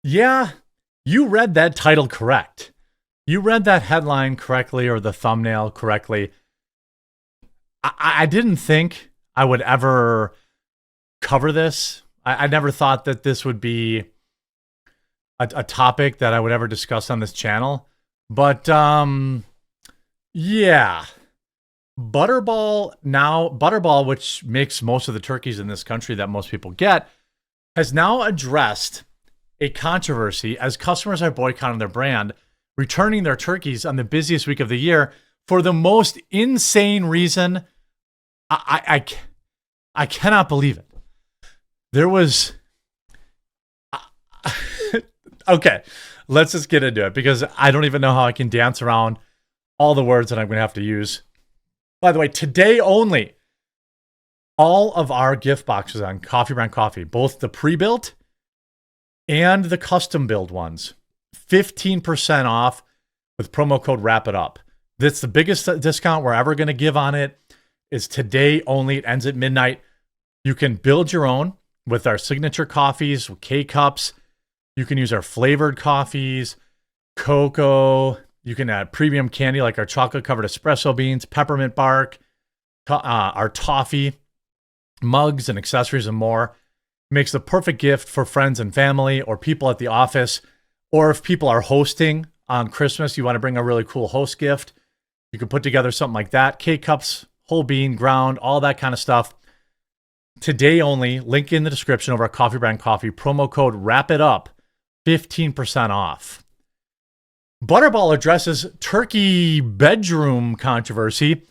Yeah, you read that title correct. You read that headline correctly or the thumbnail correctly. I didn't think I would ever cover this. I never thought that this would be a topic that I would ever discuss on this channel. But yeah. Butterball, which makes most of the turkeys in this country that most people get, has now addressed a controversy as customers are boycotting their brand, returning their turkeys on the busiest week of the year for the most insane reason. I cannot believe it. There was... Okay, let's just get into it because I don't even know how I can dance around all the words that I'm going to have to use. By the way, today only, all of our gift boxes on Coffee Brand Coffee, both the pre-built and the custom build ones, 15% off with promo code Wrap It Up. That's the biggest discount we're ever going to give on it. Is today only. It ends at midnight. You can build your own with our signature coffees, K-Cups. You can use our flavored coffees, cocoa. You can add premium candy like our chocolate-covered espresso beans, peppermint bark, our toffee, mugs and accessories and more. It makes the perfect gift for friends and family or people at the office. Or if people are hosting on Christmas, you want to bring a really cool host gift, you can put together something like that. K-Cups, whole bean, ground, all that kind of stuff. Today only, link in the description of our Coffee Brand Coffee, promo code Wrap It Up, 15% off. Butterball addresses turkey bedroom controversy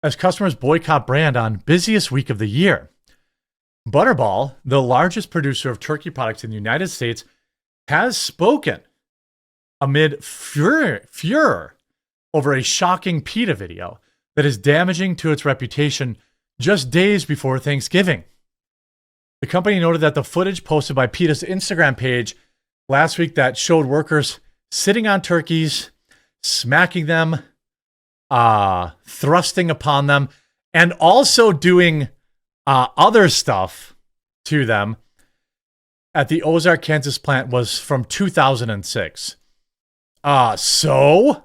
as customers boycott brand on busiest week of the year. Butterball, the largest producer of turkey products in the United States, has spoken amid furor over a shocking PETA video that is damaging to its reputation just days before Thanksgiving. The company noted that the footage posted by PETA's Instagram page last week that showed workers sitting on turkeys, smacking them, thrusting upon them, and also doing other stuff to them at the Ozark, Kansas plant was from 2006. So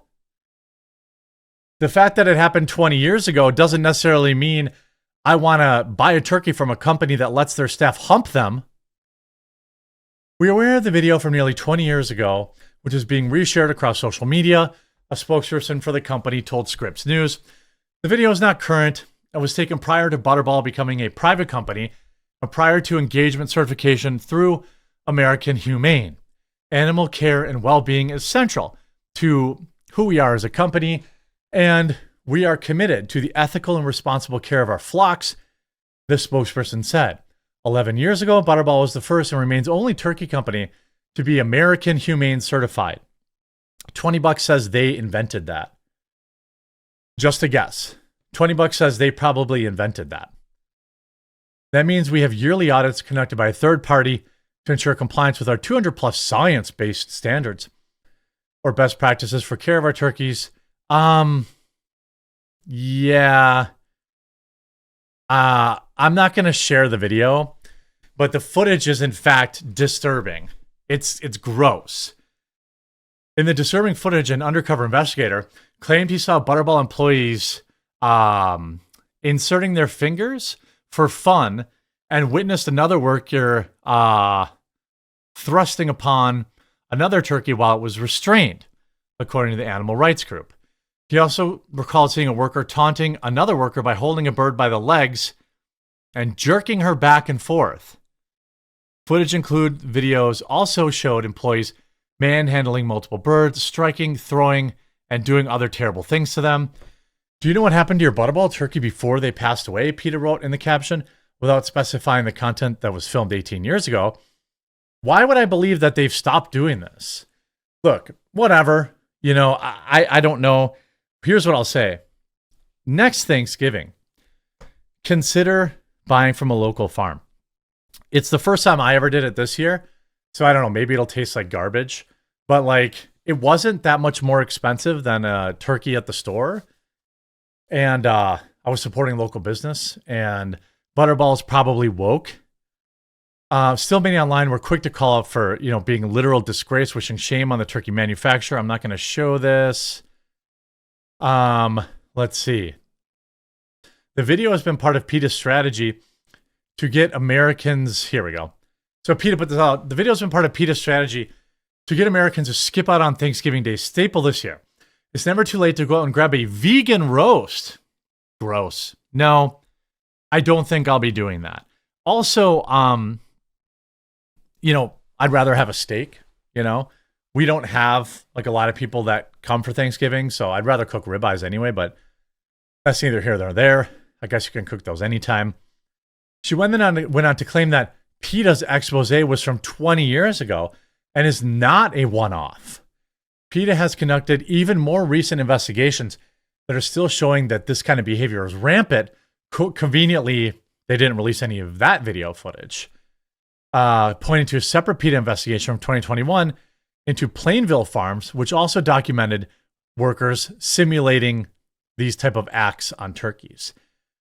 the fact that it happened 20 years ago doesn't necessarily mean I want to buy a turkey from a company that lets their staff hump them. We are aware of the video from nearly 20 years ago, which is being reshared across social media. A spokesperson for the company told Scripps News. The video is not current and was taken prior to Butterball becoming a private company and prior to engagement certification through American Humane. Animal care and well-being is central to who we are as a company, and we are committed to the ethical and responsible care of our flocks, the spokesperson said. 11 years ago, Butterball was the first and remains only turkey company to be American Humane certified. $20 says they invented that. Just a guess. $20 says they probably invented that. That means we have yearly audits conducted by a third party to ensure compliance with our 200 plus science-based standards or best practices for care of our turkeys. Yeah. I'm not going to share the video, but the footage is in fact disturbing. It's gross. In the disturbing footage, an undercover investigator claimed he saw Butterball employees inserting their fingers for fun and witnessed another worker thrusting upon another turkey while it was restrained, according to the animal rights group. He also recalled seeing a worker taunting another worker by holding a bird by the legs and jerking her back and forth. Footage include videos also showed employees manhandling multiple birds, striking, throwing, and doing other terrible things to them. Do you know what happened to your Butterball turkey before they passed away? PETA wrote in the caption, without specifying the content that was filmed 18 years ago. Why would I believe that they've stopped doing this? Look, whatever. You know, I don't know. Here's what I'll say. Next Thanksgiving, consider buying from a local farm. It's the first time I ever did it this year. So I don't know, maybe it'll taste like garbage. But like, it wasn't that much more expensive than a turkey at the store. And I was supporting local business. And Butterball is probably woke. Still many online were quick to call out for, being literal disgrace, wishing shame on the turkey manufacturer. I'm not going to show this. Let's see. The video has been part of PETA's strategy to get Americans. Here we go. So PETA put this out. The video has been part of PETA's strategy to get Americans to skip out on Thanksgiving Day staple this year. It's never too late to go out and grab a vegan roast. Gross. No, I don't think I'll be doing that. Also, I'd rather have a steak, We don't have like a lot of people that come for Thanksgiving, so I'd rather cook ribeyes anyway, but that's neither here nor there. I guess you can cook those anytime. She went on to claim that PETA's expose was from 20 years ago and is not a one-off. PETA has conducted even more recent investigations that are still showing that this kind of behavior is rampant. Conveniently, they didn't release any of that video footage. Pointing to a separate PETA investigation from 2021 into Plainville Farms, which also documented workers simulating these type of acts on turkeys.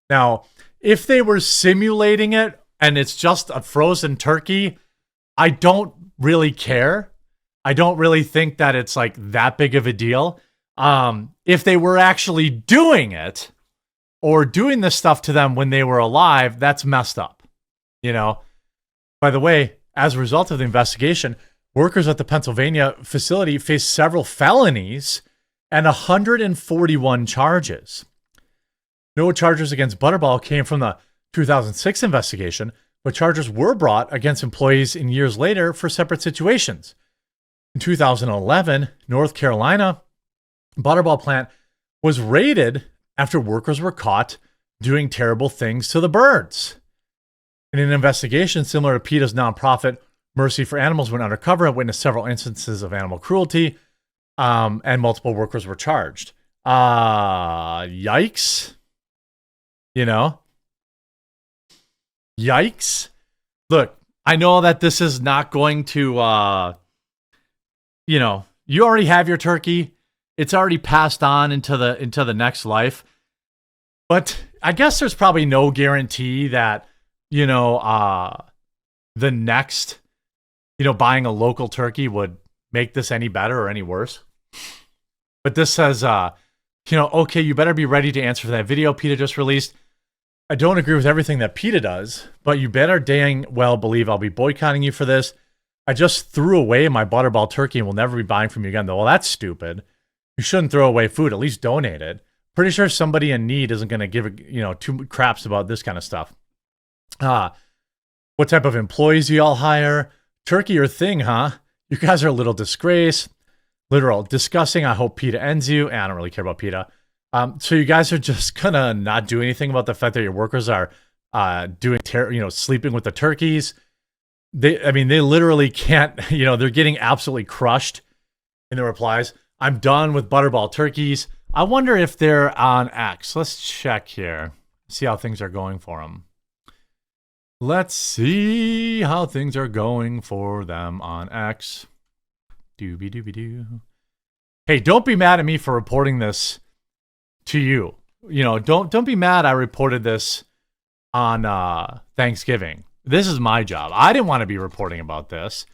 Now, if they were simulating it and it's just a frozen turkey, I don't really care. I don't really think that it's like that big of a deal. If they were actually doing it or doing this stuff to them when they were alive, that's messed up. By the way, as a result of the investigation, workers at the Pennsylvania facility faced several felonies and 141 charges. No charges against Butterball came from the 2006 investigation, but charges were brought against employees in years later for separate situations. In 2011, North Carolina, Butterball plant was raided after workers were caught doing terrible things to the birds. In an investigation similar to PETA's nonprofit Mercy for Animals went undercover and witnessed several instances of animal cruelty, and multiple workers were charged. Yikes. Yikes. Look, I know that this is not going to, you already have your turkey. It's already passed on into the next life. But I guess there's probably no guarantee that, the next, buying a local turkey would make this any better or any worse. But this says, okay, you better be ready to answer for that video PETA just released. I don't agree with everything that PETA does, but you better dang well believe I'll be boycotting you for this. I just threw away my Butterball turkey and will never be buying from you again. Well, that's stupid. You shouldn't throw away food. At least donate it. Pretty sure somebody in need isn't going to give, two craps about this kind of stuff. What type of employees do y'all hire? Turkey your thing, huh? You guys are a little disgrace. Literal. Disgusting. I hope PETA ends you. I don't really care about PETA. So you guys are just going to not do anything about the fact that your workers are sleeping with the turkeys. They literally can't, they're getting absolutely crushed in the replies. I'm done with Butterball turkeys. I wonder if they're on X. Let's check here. See how things are going for them. Let's see how things are going for them on X. Doobie-doobie-doo. Hey, don't be mad at me for reporting this to you. Don't be mad I reported this on Thanksgiving. This is my job. I didn't want to be reporting about this.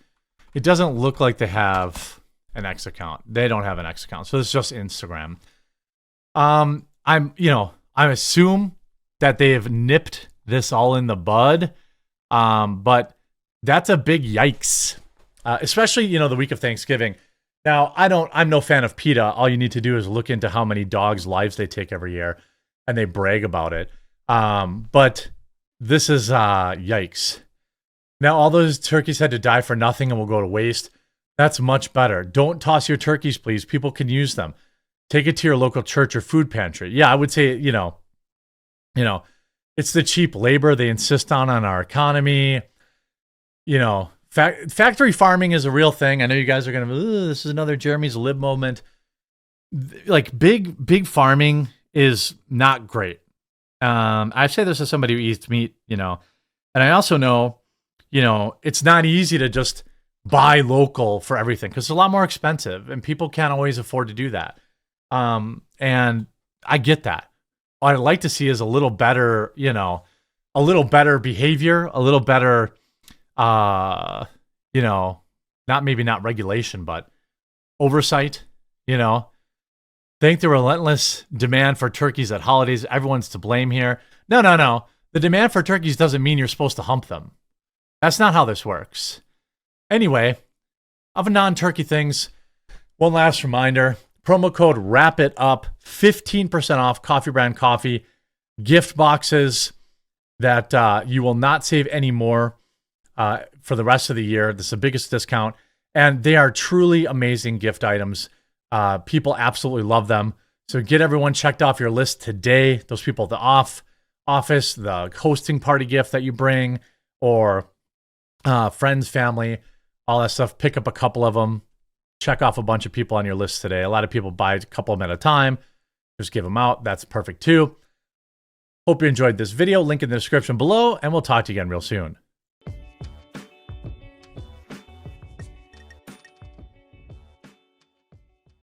It doesn't look like they have an X account. They don't have an X account. So it's just Instagram. I assume that they have nipped this all in the bud. But that's a big yikes. Especially, the week of Thanksgiving. Now, I'm no fan of PETA. All you need to do is look into how many dogs' lives they take every year, and they brag about it. But this is yikes. Now, all those turkeys had to die for nothing and will go to waste. That's much better. Don't toss your turkeys, please. People can use them. Take it to your local church or food pantry. Yeah, I would say, it's the cheap labor they insist on our economy. Factory farming is a real thing. I know you guys are going to, this is another Jeremy's lib moment. Like big farming is not great. I say this as somebody who eats meat, and I also know, it's not easy to just buy local for everything because it's a lot more expensive and people can't always afford to do that. And I get that. What I'd like to see is a little better behavior, a little better you know, not regulation, but oversight, you know. Think the relentless demand for turkeys at holidays, everyone's to blame here. No, no, no. The demand for turkeys doesn't mean you're supposed to hump them. That's not how this works. Anyway, of non-turkey things, one last reminder, promo code Wrap It Up, 15% off Coffee Brand Coffee gift boxes that you will not save anymore for the rest of the year. This is the biggest discount, and they are truly amazing gift items. People absolutely love them. So get everyone checked off your list today. Those people at the office, the hosting party gift that you bring, or friends, family, all that stuff. Pick up a couple of them. Check off a bunch of people on your list today. A lot of people buy a couple of them at a time. Just give them out. That's perfect too. Hope you enjoyed this video. Link in the description below, and we'll talk to you again real soon.